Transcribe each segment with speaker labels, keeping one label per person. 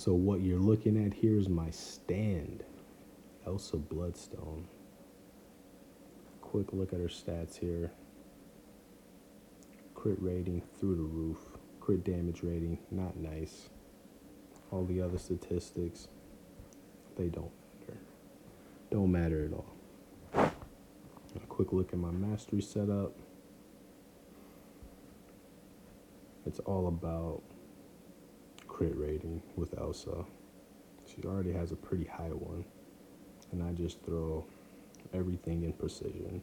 Speaker 1: So what you're looking at here is my stand, Elsa Bloodstone. Quick look at her stats here. Crit rating through the roof. Crit damage rating, not nice. All the other statistics, they don't matter. Don't matter at all. A quick look at my mastery setup. It's all about crit rating with Elsa. She already has a pretty high one. And I just throw everything in precision.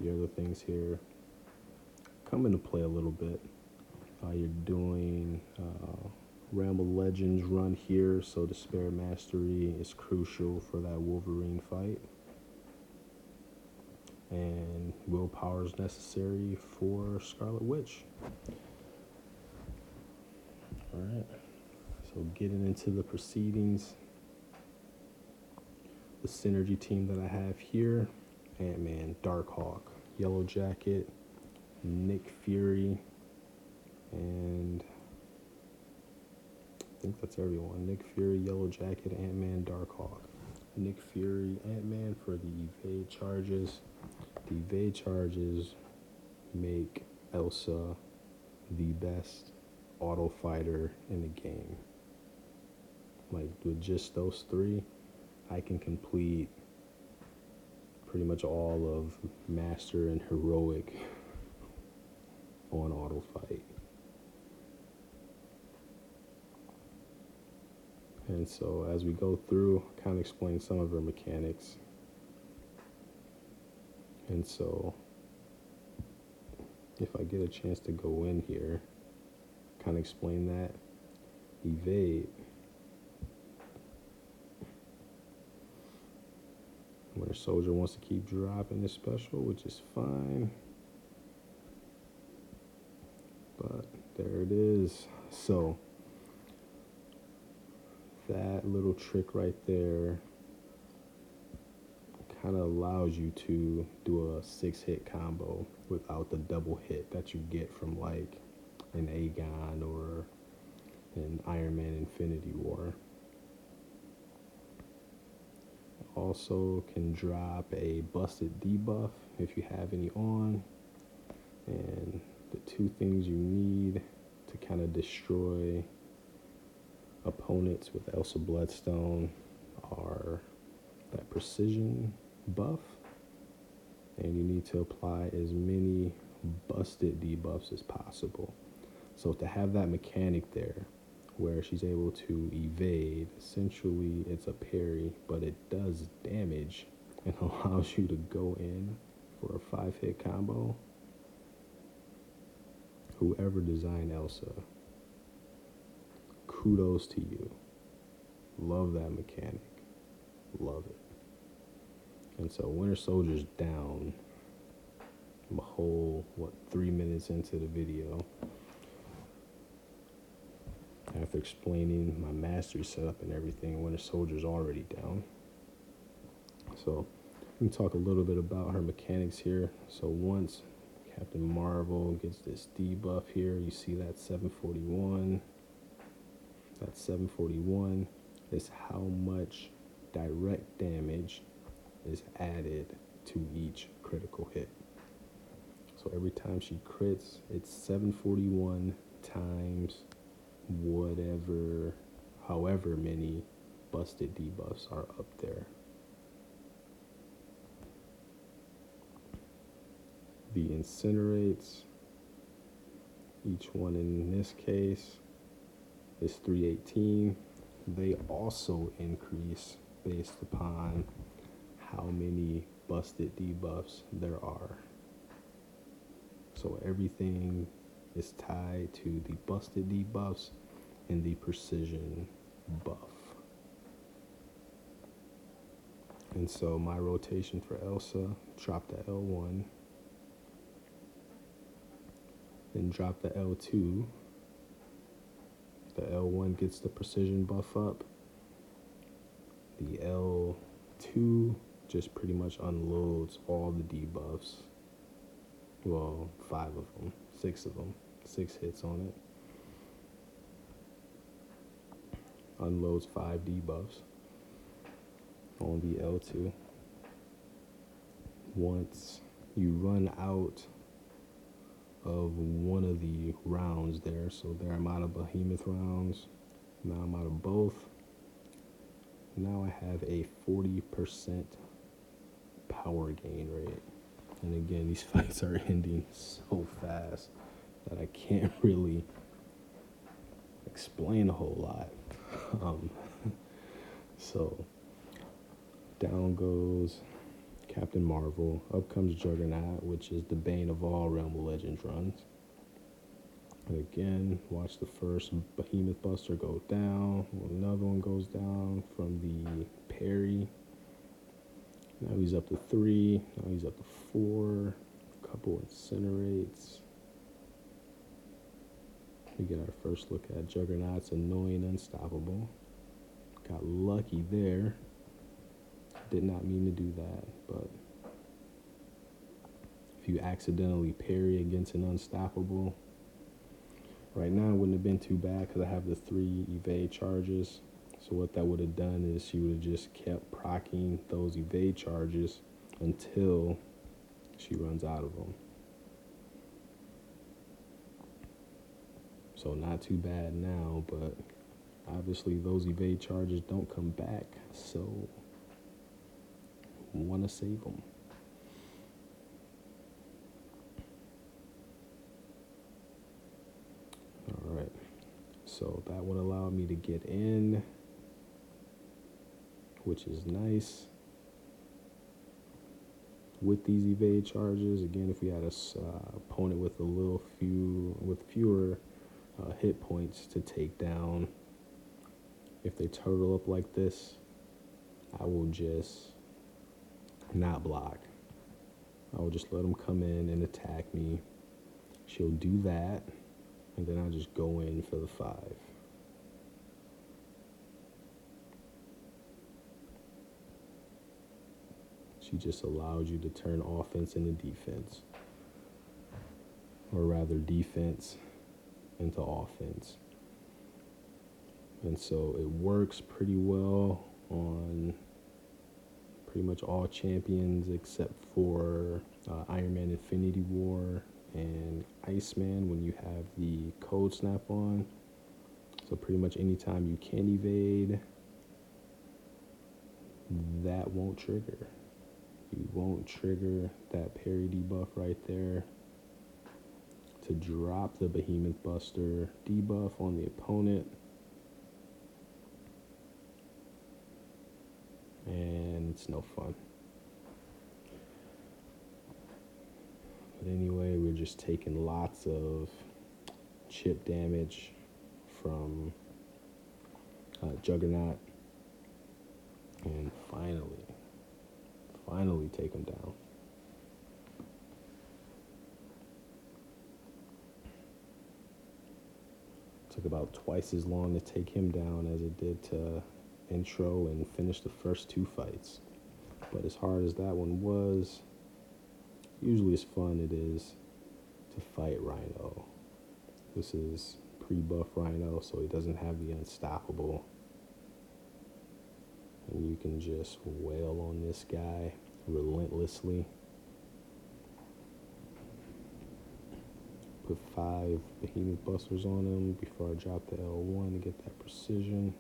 Speaker 1: The other things here come into play a little bit. You're doing Realm of Legends run here, so Despair Mastery is crucial for that Wolverine fight. And willpower is necessary for Scarlet Witch. Alright, so getting into the proceedings. The synergy team that I have here: Ant-Man, Darkhawk, Yellow Jacket, Nick Fury, and I think that's everyone. Nick Fury, Yellow Jacket, Ant-Man, Darkhawk. Nick Fury, Ant-Man for the evade charges. The evade charges make Elsa the best auto fighter in the game. Like, with just those three, I can complete pretty much all of Master and Heroic on auto fight. And so as we go through, kind of explain some of her mechanics. And so if I get a chance to go in here, kind of explain that. Evade. Winter Soldier wants to keep dropping this special, which is fine. But there it is. So that little trick right there kind of allows you to do a 6-hit combo without the double hit that you get from like an Aegon or an Iron Man Infinity War. Also can drop a busted debuff if you have any on. And the two things you need to kind of destroy opponents with Elsa Bloodstone are that precision buff, and you need to apply as many busted debuffs as possible. So to have that mechanic there where she's able to evade, essentially it's a parry, but it does damage and allows you to go in for a 5-hit combo. Whoever designed Elsa, kudos to you. Love that mechanic. Love it. And so Winter Soldier's down a whole, 3 minutes into the video. After explaining my mastery setup and everything, Winter Soldier's already down. So we can talk a little bit about her mechanics here. So once Captain Marvel gets this debuff here, you see that 741. That 741 is how much direct damage is added to each critical hit. So every time she crits, it's 741 times however many busted debuffs are up there. The incinerates, each one in this case is 318. They also increase based upon how many busted debuffs there are. So everything is tied to the busted debuffs and the precision buff. And so my rotation for Elsa, drop the L1, then drop the L2. The L1 gets the precision buff up. The L2 just pretty much unloads all the debuffs. Well, 5 of them, 6 of them, 6 hits on it. unloads 5 debuffs on the L2. Once you run out of one of the rounds there, so there I'm out of behemoth rounds, now I'm out of both. Now I have a 40% power gain rate. And again, these fights are ending so fast that I can't really explain a whole lot. So down goes Captain Marvel, up comes Juggernaut, which is the bane of all Realm of Legends runs. And again, watch the first Behemoth Buster go down. Another one goes down from the parry. Now he's up to 3. Now he's up to 4. A couple incinerates. We get our first look at Juggernaut's annoying unstoppable. Got lucky there. Did not mean to do that, but if you accidentally parry against an unstoppable, right now it wouldn't have been too bad because I have the 3 evade charges. So what that would have done is she would have just kept proccing those evade charges until she runs out of them. So not too bad now, but obviously those evade charges don't come back, so want to save them. All right, so that would allow me to get in, which is nice. With these evade charges, again, if we had a opponent with fewer hit points to take down, if they turtle up like this, I will just not block. I will just let them come in and attack me. She'll do that, and then I'll just go in for the 5. She just allows you to turn offense into defense, or rather defense into offense. And so it works pretty well on pretty much all champions except for Iron Man Infinity War and Iceman when you have the code snap on. So pretty much anytime you can evade, that won't trigger. You won't trigger that parry debuff right there to drop the Behemoth Buster debuff on the opponent. And it's no fun. But anyway, we're just taking lots of chip damage from Juggernaut. And finally take him down. Took about twice as long to take him down as it did to intro and finish the first 2 fights. But as hard as that one was, usually as fun it is to fight Rhino. This is pre-buff Rhino, so he doesn't have the unstoppable. And you can just wail on this guy relentlessly. Put 5 Behemoth Busters on him before I drop the L1 to get that precision.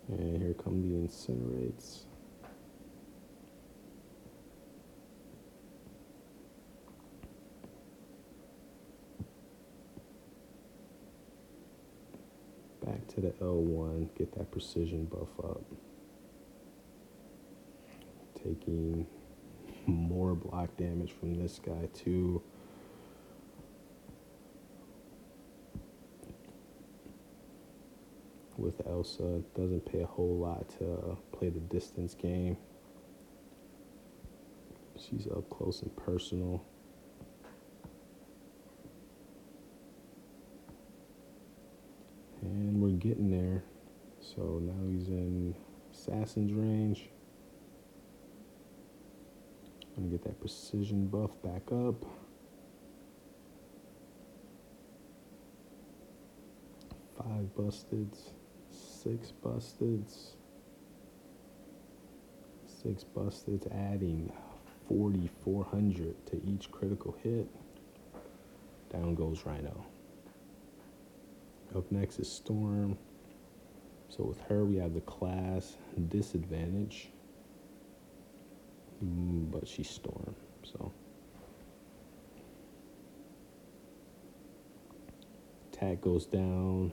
Speaker 1: And here come the incinerates. Back to the L1, get that precision buff up. Taking more block damage from this guy too. With Elsa, it doesn't pay a whole lot to play the distance game. She's up close and personal. And we're getting there. So now he's in Assassin's range. I'm gonna get that precision buff back up. 5 busteds, 6 busteds, 6 busteds, adding 4,400 to each critical hit. Down goes Rhino. Up next is Storm. So with her, we have the class disadvantage, but she's Storm, so. Attack goes down,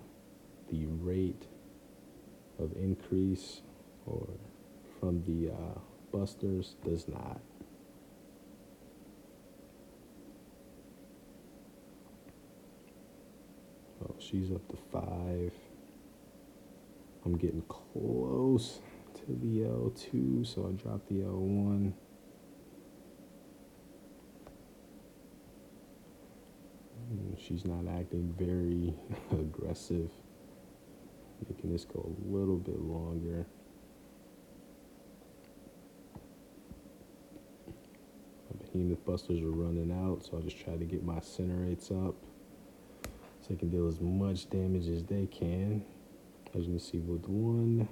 Speaker 1: the rate of increase or from the busters does not. Oh, she's up to 5. I'm getting close to the L2, so I dropped the L1. She's not acting very aggressive, making this go a little bit longer. My behemoth busters are running out, so I just try to get my incinerates up so they can deal as much damage as they can. As you can see with one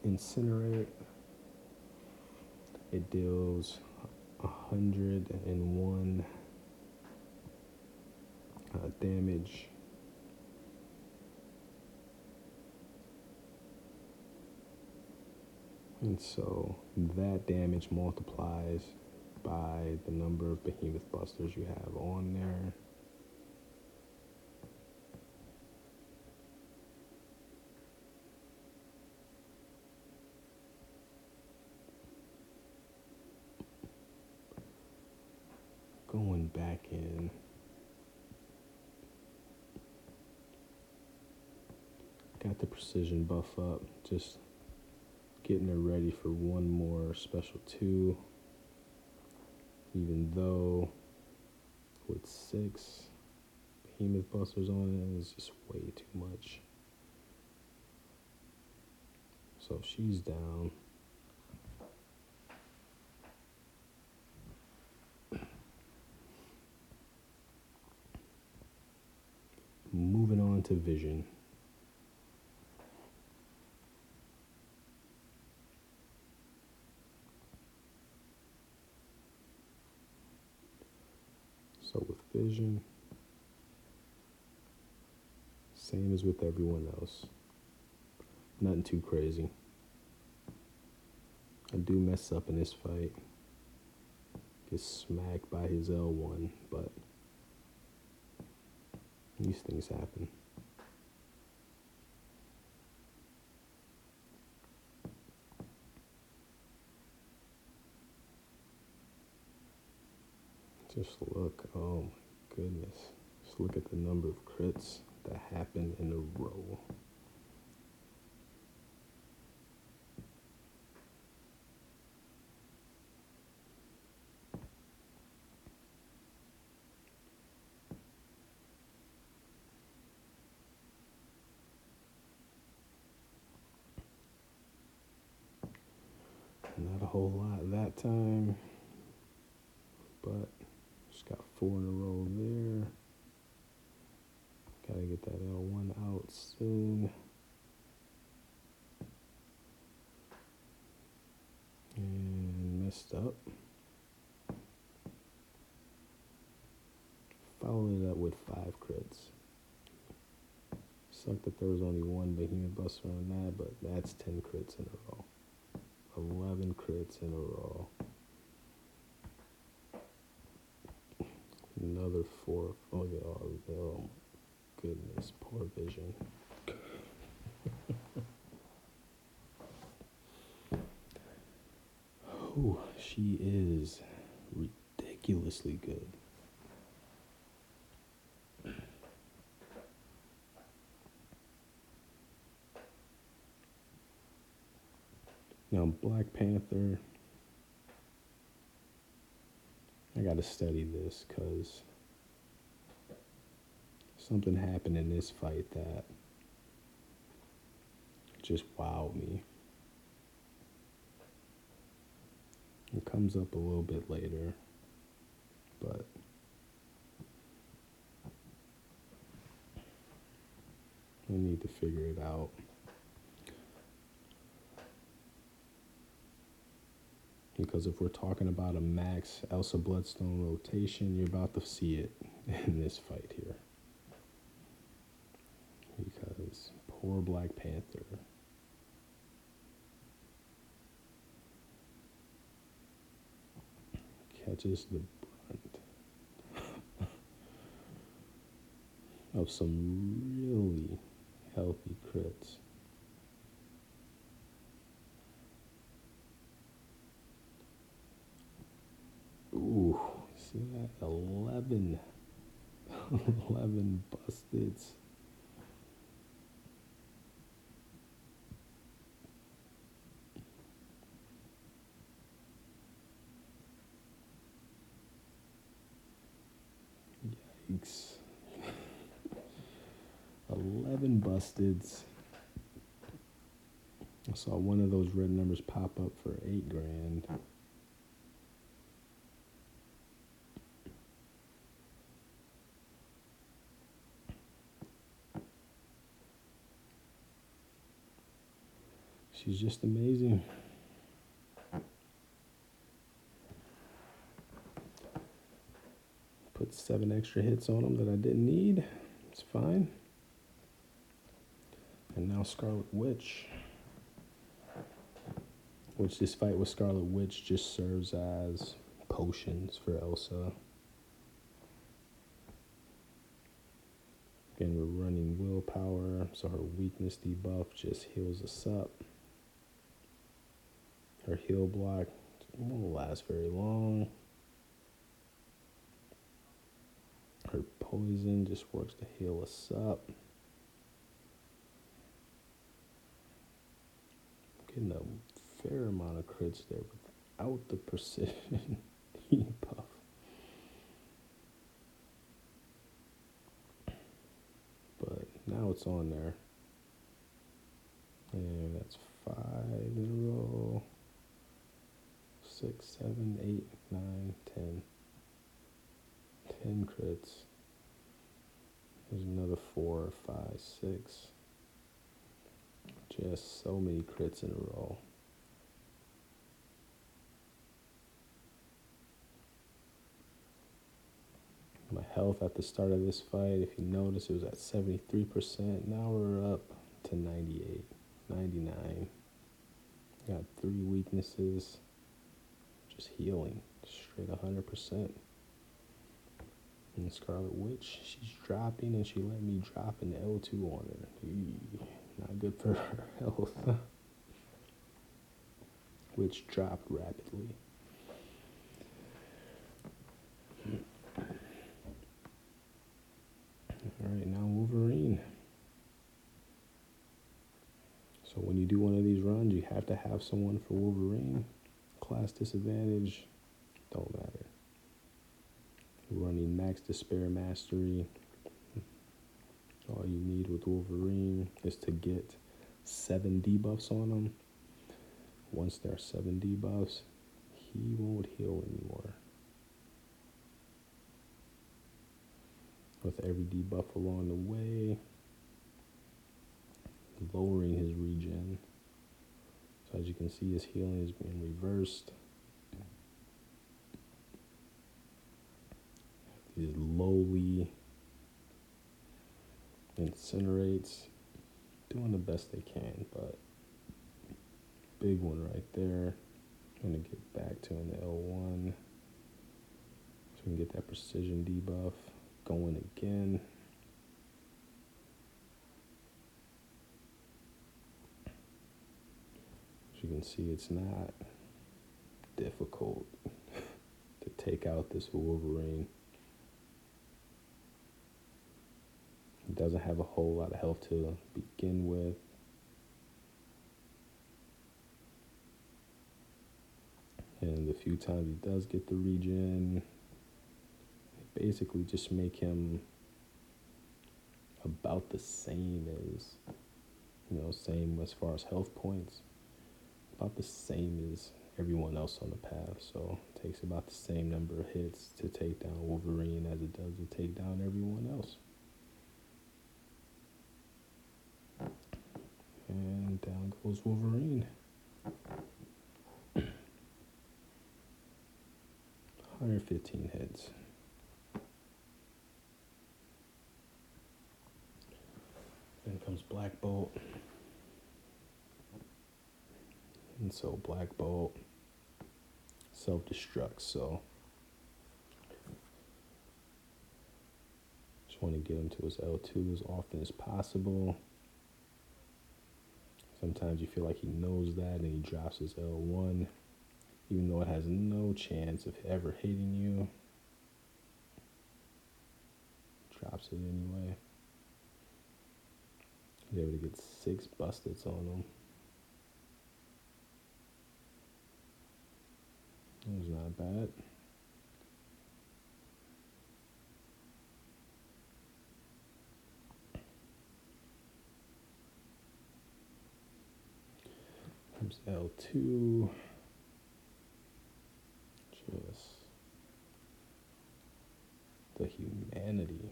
Speaker 1: incinerate, it deals 101 damage. And so that damage multiplies by the number of behemoth busters you have on there. Going back in. Got the precision buff up, just getting her ready for one more special 2. Even though with 6 behemoth busters on it is just way too much. So she's down. Moving on to Vision. So with Vision, same as with everyone else. Nothing too crazy. I do mess up in this fight. Get smacked by his L1, but these things happen. Just look, oh my goodness. Just look at the number of crits that happen in a row. Not a whole lot that time, but just got 4 in a row there. Gotta get that L1 out soon. And messed up. Followed it up with 5 crits. Sucked that there was only 1 behemoth buster on that, but that's 10 crits in a row. 11 crits in a row. Another 4. Oh yeah, oh my goodness, poor Vision. Oh, she is ridiculously good. Now, Black Panther, I gotta study this because something happened in this fight that just wowed me. It comes up a little bit later, but I need to figure it out. Because if we're talking about a max Elsa Bloodstone rotation, you're about to see it in this fight here. Because poor Black Panther. Catches the brunt of some really healthy crits. Ooh, see that? 11. 11 busted. Yikes. 11 busteds. I saw one of those red numbers pop up for $8,000. She's just amazing. Put 7 extra hits on them that I didn't need. It's fine. And now Scarlet Witch. Which this fight with Scarlet Witch just serves as potions for Elsa. Again, we're running willpower, so her weakness debuff just heals us up. Her heal block won't last very long. Her poison just works to heal us up. Getting a fair amount of crits there without the precision debuff. But now it's on there. And that's 5 in a row. 6, 7, 8, 9, 10. 10 crits. There's another 4, 5, 6. Just so many crits in a row. My health at the start of this fight, if you notice, it was at 73%. Now we're up to 98, 99. Got 3 weaknesses. Just healing. Straight 100%. And Scarlet Witch, she's dropping, and she let me drop an L2 on her. Not good for her health. Which dropped rapidly. Alright, now Wolverine. So when you do one of these runs, you have to have someone for Wolverine. Class disadvantage, don't matter. Running max despair mastery. All you need with Wolverine is to get 7 debuffs on him. Once there are 7 debuffs, he won't heal anymore. With every debuff along the way, lowering his regen. So as you can see, his healing is being reversed. These lowly incinerates, doing the best they can, but big one right there. I'm gonna get back to an L1 so we can get that precision debuff going again. As you can see, it's not difficult to take out this Wolverine. He doesn't have a whole lot of health to begin with. And the few times he does get the regen, basically just make him about the same as, same as far as health points, about the same as everyone else on the path. So it takes about the same number of hits to take down Wolverine as it does to take down everyone else. And down goes Wolverine. 115 hits. Then comes Black Bolt. And so Black Bolt self-destructs, so just want to get him to his L2 as often as possible. Sometimes you feel like he knows that and he drops his L1, even though it has no chance of ever hitting you. Drops it anyway. He's able to get 6 busteds on him. That was not bad. Comes L2. Just the humanity.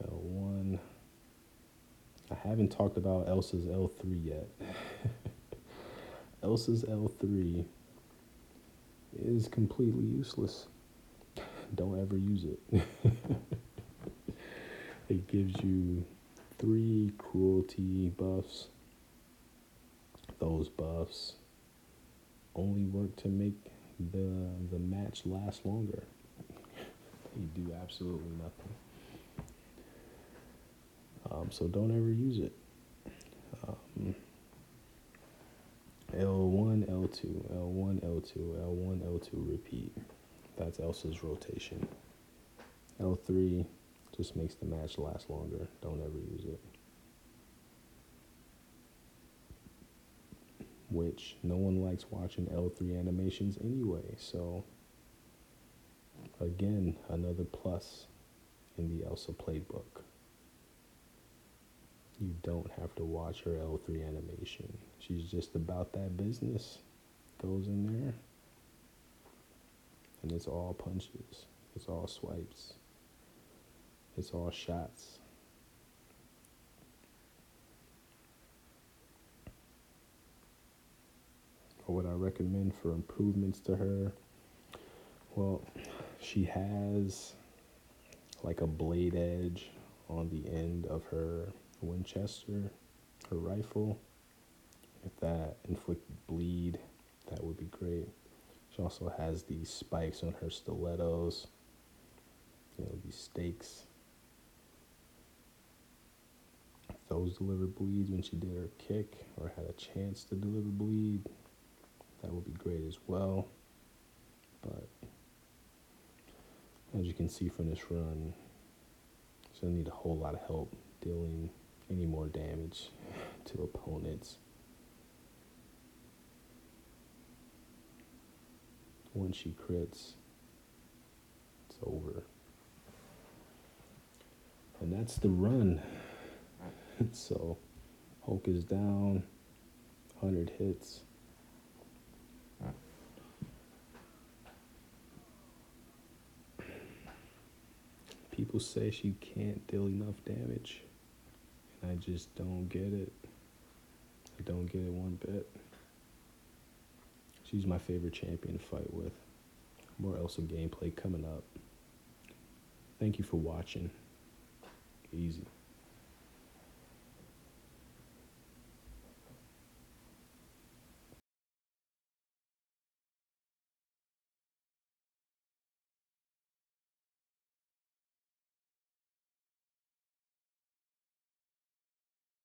Speaker 1: L1. I haven't talked about Elsa's L3 yet. Elsa's L3 is completely useless. Don't ever use it. It gives you 3 cruelty buffs. Those buffs only work to make the match last longer. They do absolutely nothing. So don't ever use it. L1, L2, L1, L2, L1, L2, repeat. That's Elsa's rotation. L3 just makes the match last longer. Don't ever use it. Which no one likes watching L3 animations anyway. So again, another plus in the Elsa playbook. You don't have to watch her L3 animation. She's just about that business. Goes in there, and it's all punches. It's all swipes. It's all shots. What would I recommend for improvements to her? Well, she has like a blade edge on the end of her Winchester, her rifle. If that inflicted bleed, that would be great. She also has these spikes on her stilettos, these stakes. If those delivered bleeds when she did her kick or had a chance to deliver bleed, that would be great as well. But as you can see from this run, she doesn't need a whole lot of help dealing any more damage to opponents. Once she crits, it's over. And that's the run. So Hulk is down, 100 hits. People say she can't deal enough damage, and I just don't get it. I don't get it one bit. She's my favorite champion to fight with. More Elsa gameplay coming up. Thank you for watching. Easy.